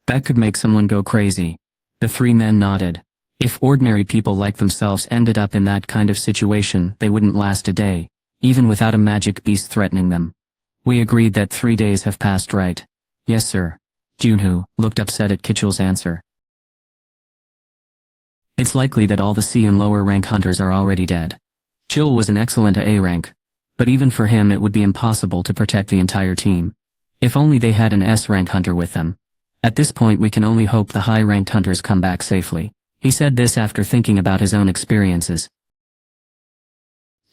That could make someone go crazy. The three men nodded. If ordinary people like themselves ended up in that kind of situation, they wouldn't last a day, even without a magic beast threatening them. We agreed that 3 days have passed, right? Yes, sir. Junho looked upset at Kichul's answer. It's likely that all the C and lower rank hunters are already dead. Chil was an excellent A rank, but even for him it would be impossible to protect the entire team. If only they had an S rank hunter with them. At this point we can only hope the high ranked hunters come back safely. He said this after thinking about his own experiences.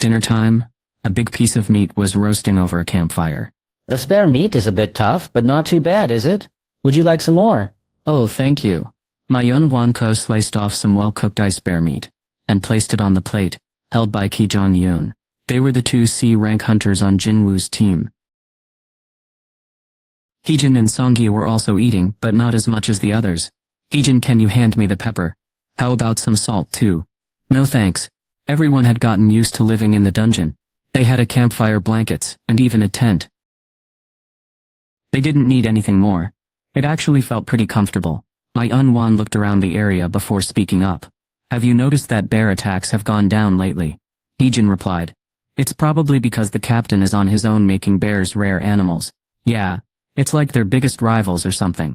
Dinner time. A big piece of meat was roasting over a campfire. The spare meat is a bit tough, but not too bad, is it? Would you like some more? Oh, thank you. Ma Yun-Wan-ko sliced off some well-cooked ice bear meat, and placed it on the plate, held by Ki Jong-yoon. They were the two C-rank hunters on Jinwoo's team. Heejin and Songyi were also eating, but not as much as the others. Heejin, can you hand me the pepper? How about some salt too? No thanks. Everyone had gotten used to living in the dungeon. They had a campfire, blankets, and even a tent. They didn't need anything more. It actually felt pretty comfortable. Ma Yun-Wan looked around the area before speaking up. Have you noticed that bear attacks have gone down lately? Heejin replied. It's probably because the captain is on his own making bears rare animals. Yeah, it's like their biggest rivals or something.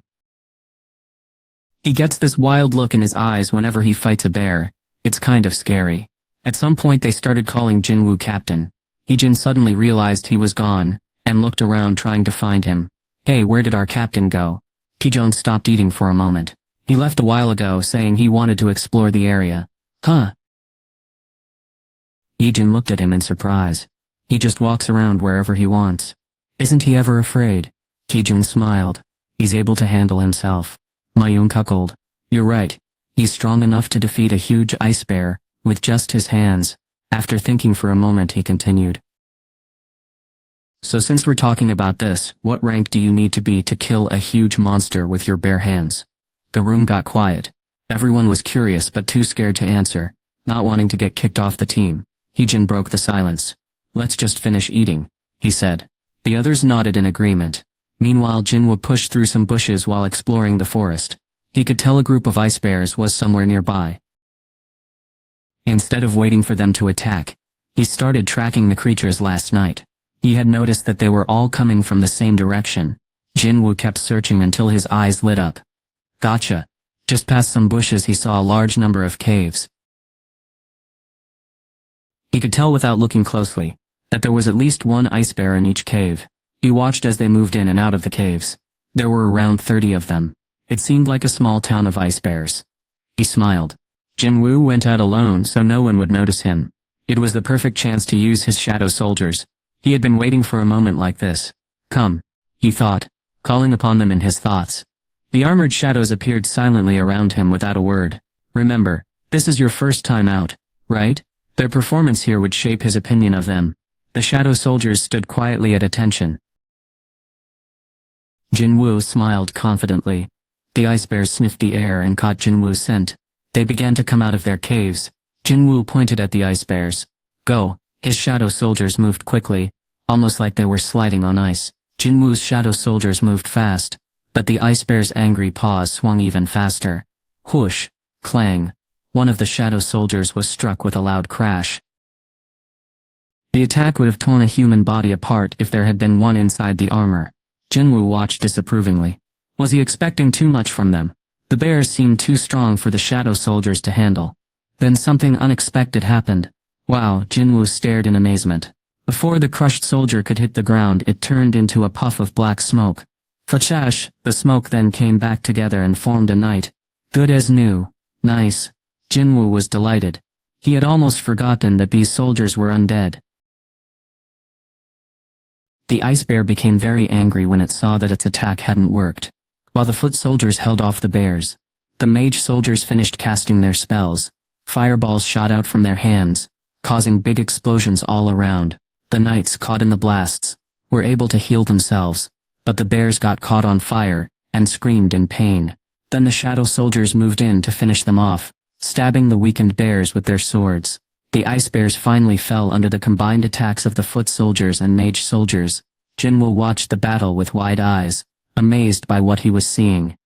He gets this wild look in his eyes whenever he fights a bear. It's kind of scary. At some point they started calling Jinwoo captain. Heejin suddenly realized he was gone, and looked around trying to find him. Hey, where did our captain go? Kijong stopped eating for a moment. He left a while ago saying he wanted to explore the area. Huh? Heejin looked at him in surprise. He just walks around wherever he wants. Isn't he ever afraid? Kijong smiled. He's able to handle himself. Mayun cuckolded. You're right. He's strong enough to defeat a huge ice bear, with just his hands. After thinking for a moment he continued. So since we're talking about this, what rank do you need to be to kill a huge monster with your bare hands? The room got quiet. Everyone was curious but too scared to answer, not wanting to get kicked off the team. Heejin broke the silence. Let's just finish eating, he said. The others nodded in agreement. Meanwhile Jinwoo pushed through some bushes while exploring the forest. He could tell a group of ice bears was somewhere nearby. Instead of waiting for them to attack, he started tracking the creatures last night. He had noticed that they were all coming from the same direction. Jinwoo kept searching until his eyes lit up. Gotcha. Just past some bushes he saw a large number of caves. He could tell without looking closely that there was at least one ice bear in each cave. He watched as they moved in and out of the caves. There were around 30 of them. It seemed like a small town of ice bears. He smiled. Jinwoo went out alone so no one would notice him. It was the perfect chance to use his shadow soldiers. He had been waiting for a moment like this. Come, he thought, calling upon them in his thoughts. The armored shadows appeared silently around him without a word. Remember, this is your first time out, right? Their performance here would shape his opinion of them. The shadow soldiers stood quietly at attention. Jinwoo smiled confidently. The ice bears sniffed the air and caught Jinwoo's scent. They began to come out of their caves. Jinwoo pointed at the ice bears. Go. His shadow soldiers moved quickly, almost like they were sliding on ice. Jinwoo's shadow soldiers moved fast, but the ice bear's angry paws swung even faster. Whoosh! Clang! One of the shadow soldiers was struck with a loud crash. The attack would have torn a human body apart if there had been one inside the armor. Jinwoo watched disapprovingly. Was he expecting too much from them? The bears seemed too strong for the shadow soldiers to handle. Then something unexpected happened. Wow, Jinwoo stared in amazement. Before the crushed soldier could hit the ground, it turned into a puff of black smoke. Fachash, the smoke then came back together and formed a knight. Good as new. Nice. Jinwoo was delighted. He had almost forgotten that these soldiers were undead. The ice bear became very angry when it saw that its attack hadn't worked. While the foot soldiers held off the bears, the mage soldiers finished casting their spells. Fireballs shot out from their hands, causing big explosions all around. The knights, caught in the blasts, were able to heal themselves, but the bears got caught on fire, and screamed in pain. Then the shadow soldiers moved in to finish them off, stabbing the weakened bears with their swords. The ice bears finally fell under the combined attacks of the foot soldiers and mage soldiers. Jinwoo watched the battle with wide eyes, amazed by what he was seeing.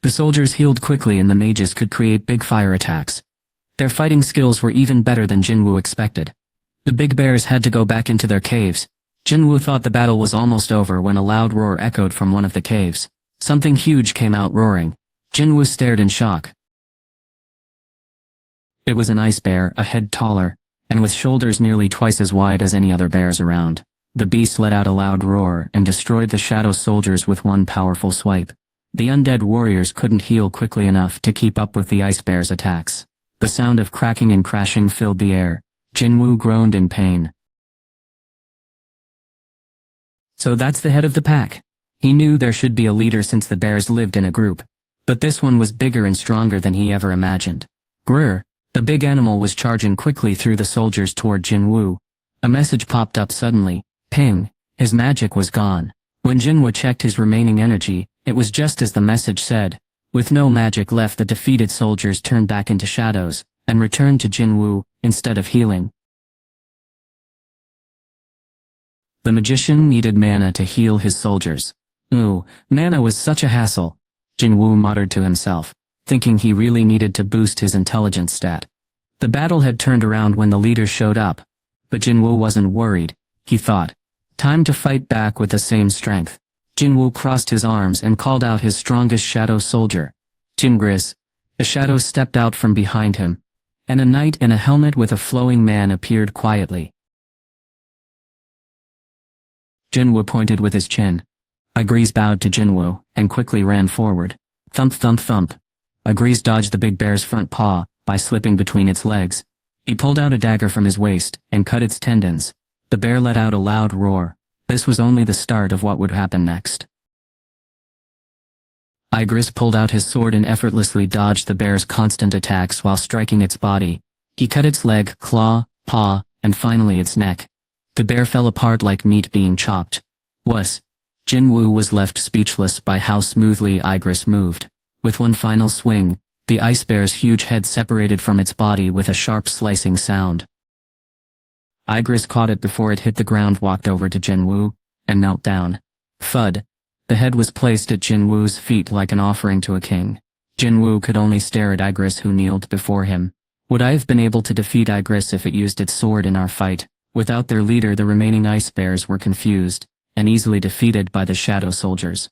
The soldiers healed quickly and the mages could create big fire attacks. Their fighting skills were even better than Jinwoo expected. The big bears had to go back into their caves. Jinwoo thought the battle was almost over when a loud roar echoed from one of the caves. Something huge came out roaring. Jinwoo stared in shock. It was an ice bear, a head taller, and with shoulders nearly twice as wide as any other bears around. The beast let out a loud roar and destroyed the shadow soldiers with one powerful swipe. The undead warriors couldn't heal quickly enough to keep up with the ice bear's attacks. The sound of cracking and crashing filled the air. Jinwoo groaned in pain. So that's the head of the pack. He knew there should be a leader since the bears lived in a group. But this one was bigger and stronger than he ever imagined. Grr! The big animal was charging quickly through the soldiers toward Jinwoo. A message popped up suddenly. Ping! His magic was gone. When Jinwoo checked his remaining energy, it was just as the message said. With no magic left, the defeated soldiers turned back into shadows, and returned to Jinwoo, instead of healing. The magician needed mana to heal his soldiers. Ooh, mana was such a hassle. Jinwoo muttered to himself, thinking he really needed to boost his intelligence stat. The battle had turned around when the leaders showed up. But Jinwoo wasn't worried. He thought, time to fight back with the same strength. Jinwoo crossed his arms and called out his strongest shadow soldier. Jingris. A shadow stepped out from behind him, and a knight in a helmet with a flowing man appeared quietly. Jinwoo pointed with his chin. Agris bowed to Jinwoo, and quickly ran forward. Thump thump thump. Agris dodged the big bear's front paw, by slipping between its legs. He pulled out a dagger from his waist, and cut its tendons. The bear let out a loud roar. This was only the start of what would happen next. Igris pulled out his sword and effortlessly dodged the bear's constant attacks while striking its body. He cut its leg, claw, paw, and finally its neck. The bear fell apart like meat being chopped. Wuss! Jinwoo was left speechless by how smoothly Igris moved. With one final swing, the ice bear's huge head separated from its body with a sharp slicing sound. Igris caught it before it hit the ground, walked over to Jinwoo, and knelt down. Thud! The head was placed at Jinwoo's feet like an offering to a king. Jinwoo could only stare at Igris, who kneeled before him. Would I have been able to defeat Igris if it used its sword in our fight? Without their leader, the remaining ice bears were confused, and easily defeated by the shadow soldiers.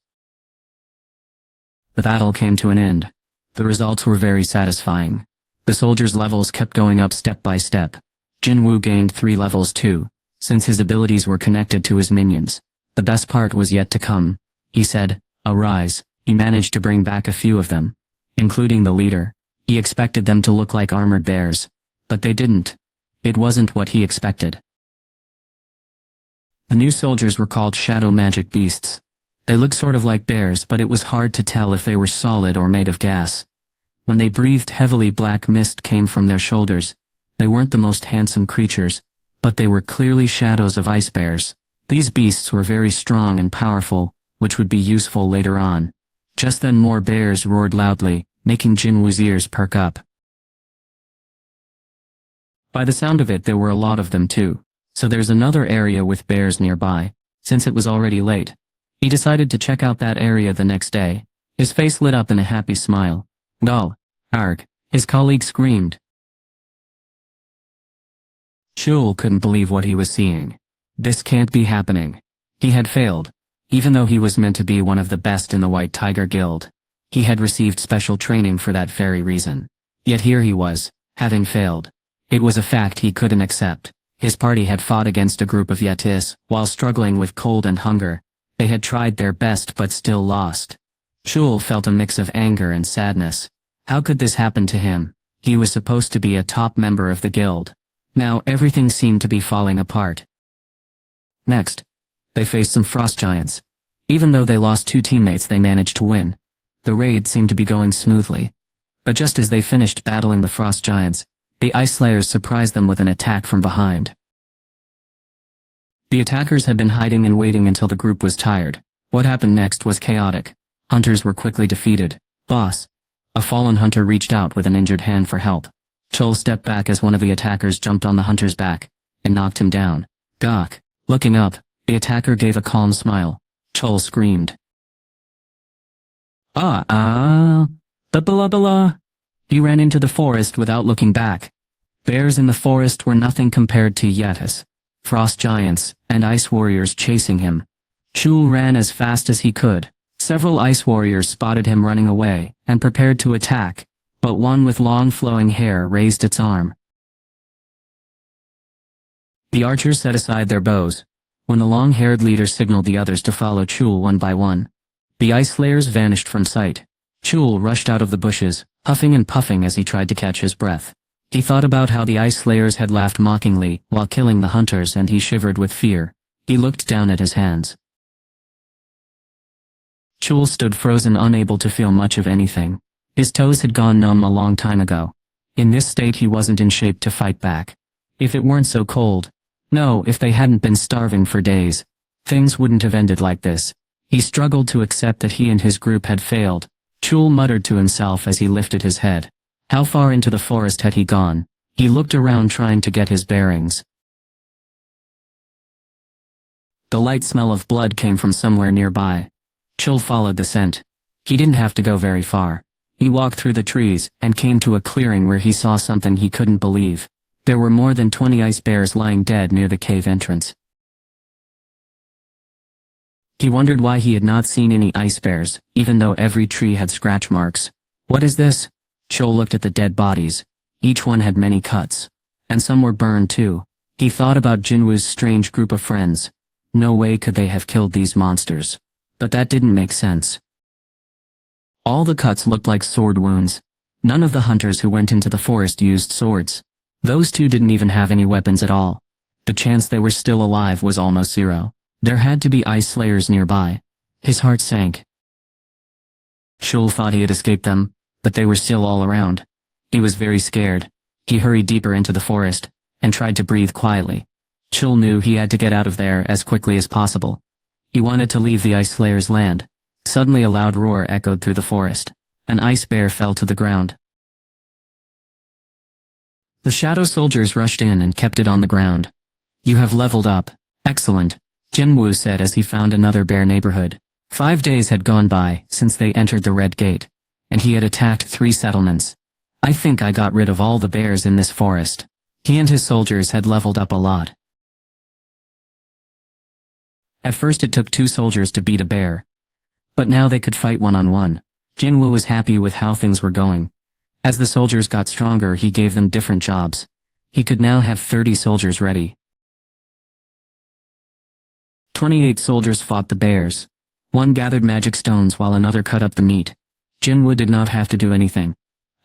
The battle came to an end. The results were very satisfying. The soldiers' levels kept going up step by step. Jinwoo gained 3 levels too, since his abilities were connected to his minions. The best part was yet to come. He said, "Arise." He managed to bring back a few of them, including the leader. He expected them to look like armored bears, but they didn't. It wasn't what he expected. The new soldiers were called shadow magic beasts. They looked sort of like bears, but it was hard to tell if they were solid or made of gas. When they breathed heavily, black mist came from their shoulders. They weren't the most handsome creatures, but they were clearly shadows of ice bears. These beasts were very strong and powerful, which would be useful later on. Just then more bears roared loudly, making Jinwoo's ears perk up. By the sound of it, there were a lot of them too. So there's another area with bears nearby. Since it was already late, he decided to check out that area the next day. His face lit up in a happy smile. Gull! Arg! His colleague screamed. Chul couldn't believe what he was seeing. This can't be happening. He had failed. Even though he was meant to be one of the best in the White Tiger Guild, he had received special training for that very reason. Yet here he was, having failed. It was a fact he couldn't accept. His party had fought against a group of Yetis while struggling with cold and hunger. They had tried their best but still lost. Chul felt a mix of anger and sadness. How could this happen to him? He was supposed to be a top member of the guild. Now everything seemed to be falling apart. Next, they faced some frost giants. Even though they lost 2 teammates, they managed to win. The raid seemed to be going smoothly. But just as they finished battling the frost giants, the Ice Slayers surprised them with an attack from behind. The attackers had been hiding and waiting until the group was tired. What happened next was chaotic. Hunters were quickly defeated. Boss! A fallen hunter reached out with an injured hand for help. Chul stepped back as one of the attackers jumped on the hunter's back and knocked him down. Gawk! Looking up, the attacker gave a calm smile. Chul screamed. Blah. He ran into the forest without looking back. Bears in the forest were nothing compared to Yetis, frost giants, and ice warriors chasing him. Chul ran as fast as he could. Several ice warriors spotted him running away and prepared to attack, but one with long flowing hair raised its arm. The archers set aside their bows. When the long-haired leader signaled the others to follow Chul one by one, the ice slayers vanished from sight. Chul rushed out of the bushes, huffing and puffing as he tried to catch his breath. He thought about how the ice slayers had laughed mockingly while killing the hunters, and he shivered with fear. He looked down at his hands. Chul stood frozen, unable to feel much of anything. His toes had gone numb a long time ago. In this state he wasn't in shape to fight back. If it weren't so cold. No, if they hadn't been starving for days. Things wouldn't have ended like this. He struggled to accept that he and his group had failed. Chul muttered to himself as he lifted his head. How far into the forest had he gone? He looked around trying to get his bearings. The light smell of blood came from somewhere nearby. Chul followed the scent. He didn't have to go very far. He walked through the trees and came to a clearing where he saw something he couldn't believe. There were more than 20 ice bears lying dead near the cave entrance. He wondered why he had not seen any ice bears, even though every tree had scratch marks. What is this? Chul looked at the dead bodies. Each one had many cuts. And some were burned too. He thought about Jinwoo's strange group of friends. No way could they have killed these monsters. But that didn't make sense. All the cuts looked like sword wounds. None of the hunters who went into the forest used swords. Those two didn't even have any weapons at all. The chance they were still alive was almost zero. There had to be ice slayers nearby. His heart sank. Chul thought he had escaped them, but they were still all around. He was very scared. He hurried deeper into the forest, and tried to breathe quietly. Chul knew he had to get out of there as quickly as possible. He wanted to leave the ice slayer's land. Suddenly a loud roar echoed through the forest. An ice bear fell to the ground. The shadow soldiers rushed in and kept it on the ground. You have leveled up. Excellent, Jinwoo said as he found another bear neighborhood. 5 days had gone by since they entered the Red Gate, and he had attacked 3 settlements. I think I got rid of all the bears in this forest. He and his soldiers had leveled up a lot. At first it took 2 soldiers to beat a bear. But now they could fight one-on-one. Jinwoo was happy with how things were going. As the soldiers got stronger, he gave them different jobs. He could now have 30 soldiers ready. 28 soldiers fought the bears. One gathered magic stones while another cut up the meat. Jinwoo did not have to do anything.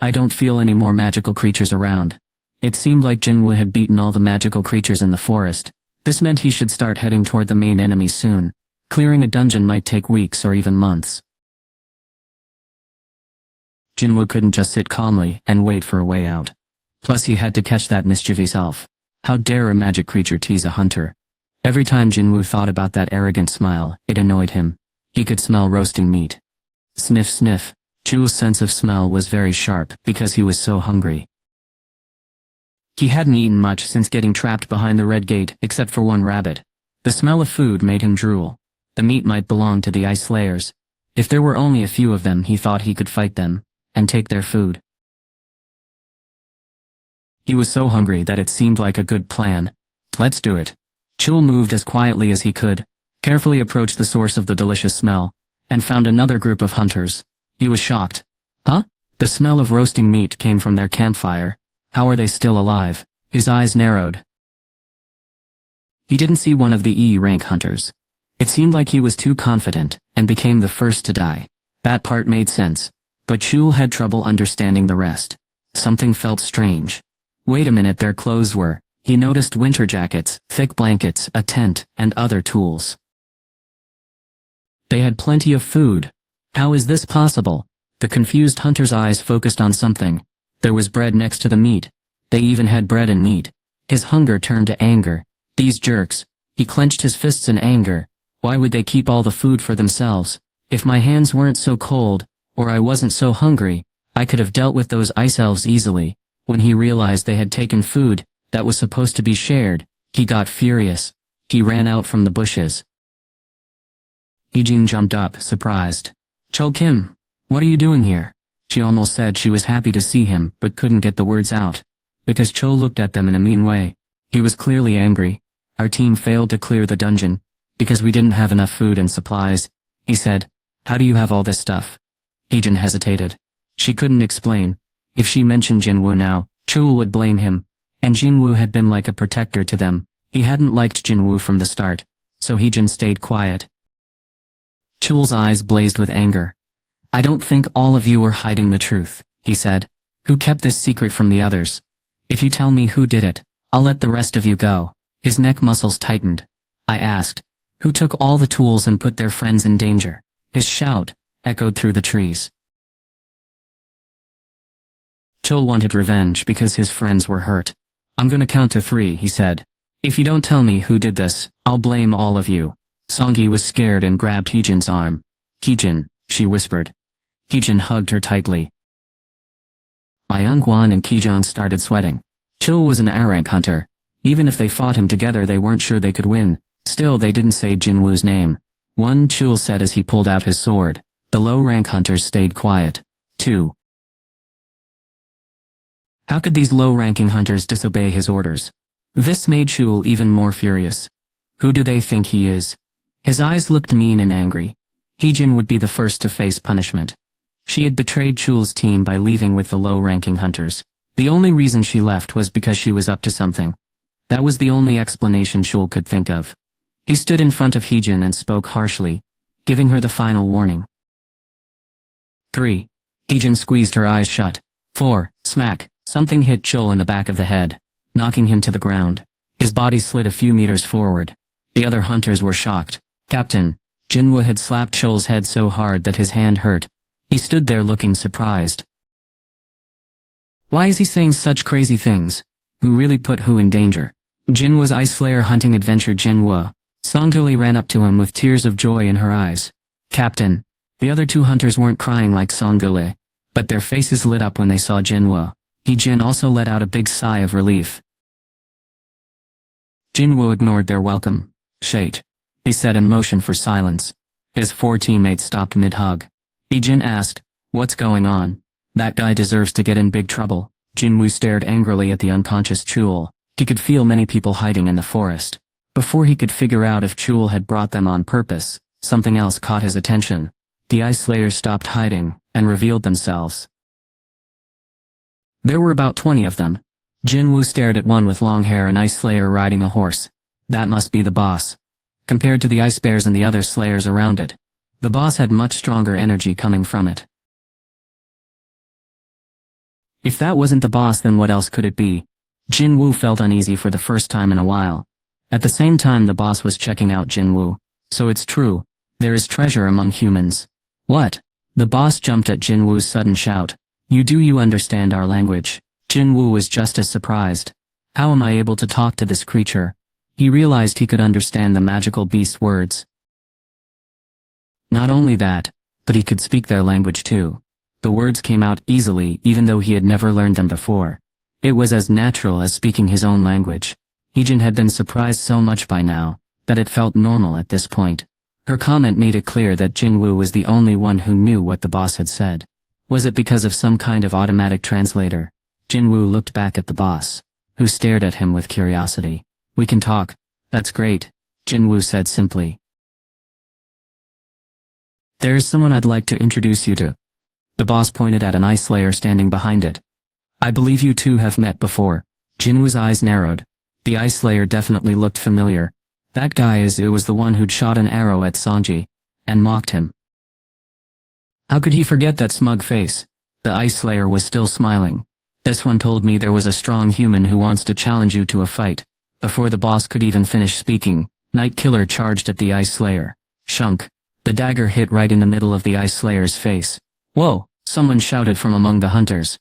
I don't feel any more magical creatures around. It seemed like Jinwoo had beaten all the magical creatures in the forest. This meant he should start heading toward the main enemy soon. Clearing a dungeon might take weeks or even months. Jinwoo couldn't just sit calmly and wait for a way out. Plus he had to catch that mischievous elf. How dare a magic creature tease a hunter? Every time Jinwoo thought about that arrogant smile, it annoyed him. He could smell roasting meat. Sniff sniff. Chul's sense of smell was very sharp because he was so hungry. He hadn't eaten much since getting trapped behind the Red Gate except for one rabbit. The smell of food made him drool. The meat might belong to the ice slayers. If there were only a few of them, he thought he could fight them and take their food. He was so hungry that it seemed like a good plan. Let's do it. Chul moved as quietly as he could, carefully approached the source of the delicious smell, and found another group of hunters. He was shocked. Huh? The smell of roasting meat came from their campfire. How are they still alive? His eyes narrowed. He didn't see one of the E-rank hunters. It seemed like he was too confident and became the first to die. That part made sense, but Chul had trouble understanding the rest. Something felt strange. Wait a minute, their clothes were. He noticed winter jackets, thick blankets, a tent, and other tools. They had plenty of food. How is this possible? The confused hunter's eyes focused on something. There was bread next to the meat. They even had bread and meat. His hunger turned to anger. These jerks. He clenched his fists in anger. Why would they keep all the food for themselves? If my hands weren't so cold, or I wasn't so hungry, I could have dealt with those ice elves easily. When he realized they had taken food that was supposed to be shared, he got furious. He ran out from the bushes. Heejin jumped up, surprised. Chul Kim, What are you doing here? She almost said she was happy to see him, but couldn't get the words out. Because Cho looked at them in a mean way. He was clearly angry. Our team failed to clear the dungeon, because we didn't have enough food and supplies. He said, how do you have all this stuff? Heejin hesitated. She couldn't explain. If she mentioned Jinwoo now, Chul would blame him. And Jinwoo had been like a protector to them. He hadn't liked Jinwoo from the start, so Heejin stayed quiet. Chul's eyes blazed with anger. I don't think all of you are hiding the truth, he said. Who kept this secret from the others? If you tell me who did it, I'll let the rest of you go. His neck muscles tightened. I asked, who took all the tools and put their friends in danger? His shout echoed through the trees. Chul wanted revenge because his friends were hurt. I'm gonna count to 3, he said. If you don't tell me who did this, I'll blame all of you. Songgi was scared and grabbed Heejin's arm. Heejin, she whispered. Heejin hugged her tightly. Myungwan and Kijong started sweating. Chul was an A-rank hunter. Even if they fought him together, they weren't sure they could win. Still, they didn't say Jinwoo's name. 1, Chul said as he pulled out his sword. The low-rank hunters stayed quiet. 2. How could these low-ranking hunters disobey his orders? This made Chul even more furious. Who do they think he is? His eyes looked mean and angry. Heejin would be the first to face punishment. She had betrayed Chul's team by leaving with the low-ranking hunters. The only reason she left was because she was up to something. That was the only explanation Chul could think of. He stood in front of Heejin and spoke harshly, giving her the final warning. 3. Heejin squeezed her eyes shut. 4. Smack. Something hit Chul in the back of the head, knocking him to the ground. His body slid a few meters forward. The other hunters were shocked. Captain, Jinwoo had slapped Chul's head so hard that his hand hurt. He stood there looking surprised. Why is he saying such crazy things? Who really put who in danger? Jinwoo's Ice Slayer hunting adventure. Jinwoo. Songtuli ran up to him with tears of joy in her eyes. Captain. The other 2 hunters weren't crying like Songtuli, but their faces lit up when they saw Jinwoo. Heejin also let out a big sigh of relief. Jinwoo ignored their welcome. Shait, he said and motioned for silence. His 4 teammates stopped mid-hug. Heejin asked, what's going on? That guy deserves to get in big trouble. Jinwoo stared angrily at the unconscious Chul. He could feel many people hiding in the forest. Before he could figure out if Chul had brought them on purpose, something else caught his attention. The Ice Slayers stopped hiding and revealed themselves. There were about 20 of them. Jinwoo stared at one with long hair, an Ice Slayer riding a horse. That must be the boss. Compared to the Ice Bears and the other Slayers around it, the boss had much stronger energy coming from it. If that wasn't the boss, then what else could it be? Jinwoo felt uneasy for the first time in a while. At the same time, the boss was checking out Jinwoo. So it's true. There is treasure among humans. What? The boss jumped at Jinwoo's sudden shout. You understand our language? Jinwoo was just as surprised. How am I able to talk to this creature? He realized he could understand the magical beast's words. Not only that, but he could speak their language too. The words came out easily even though he had never learned them before. It was as natural as speaking his own language. Heejin had been surprised so much by now, that it felt normal at this point. Her comment made it clear that Jinwoo was the only one who knew what the boss had said. Was it because of some kind of automatic translator? Jinwoo looked back at the boss, who stared at him with curiosity. We can talk. That's great, Jinwoo said simply. There's someone I'd like to introduce you to. The boss pointed at an Ice Slayer standing behind it. I believe you two have met before. Jinwoo's eyes narrowed. The Ice Slayer definitely looked familiar. That guy it was the one who'd shot an arrow at Songji, and mocked him. How could he forget that smug face? The Ice Slayer was still smiling. This one told me there was a strong human who wants to challenge you to a fight. Before the boss could even finish speaking, Night Killer charged at the Ice Slayer. Shunk. The dagger hit right in the middle of the Ice Slayer's face. Whoa! Someone shouted from among the hunters.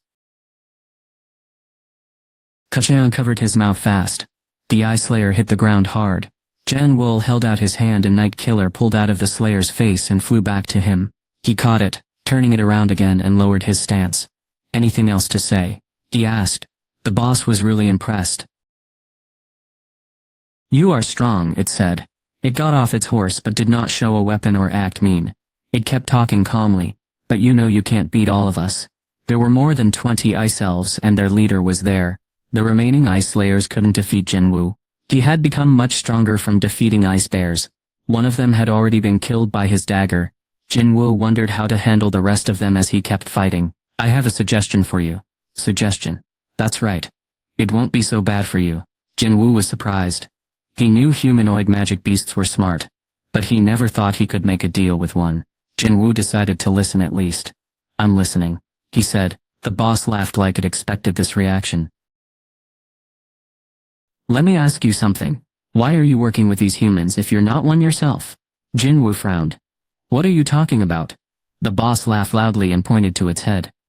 Kachan covered his mouth fast. The Ice Slayer hit the ground hard. Jan Wool held out his hand and Night Killer pulled out of the Slayer's face and flew back to him. He caught it, turning it around again and lowered his stance. Anything else to say? He asked. The boss was really impressed. You are strong, it said. It got off its horse but did not show a weapon or act mean. It kept talking calmly. But you know you can't beat all of us. There were more than 20 ice elves and their leader was there. The remaining ice slayers couldn't defeat Jinwoo. He had become much stronger from defeating ice bears. One of them had already been killed by his dagger. Jinwoo wondered how to handle the rest of them as he kept fighting. I have a suggestion for you. Suggestion. That's right. It won't be so bad for you. Jinwoo was surprised. He knew humanoid magic beasts were smart, but he never thought he could make a deal with one. Jinwoo decided to listen at least. I'm listening, he said. The boss laughed like it expected this reaction. Let me ask you something. Why are you working with these humans if you're not one yourself? Jinwoo frowned. What are you talking about? The boss laughed loudly and pointed to its head.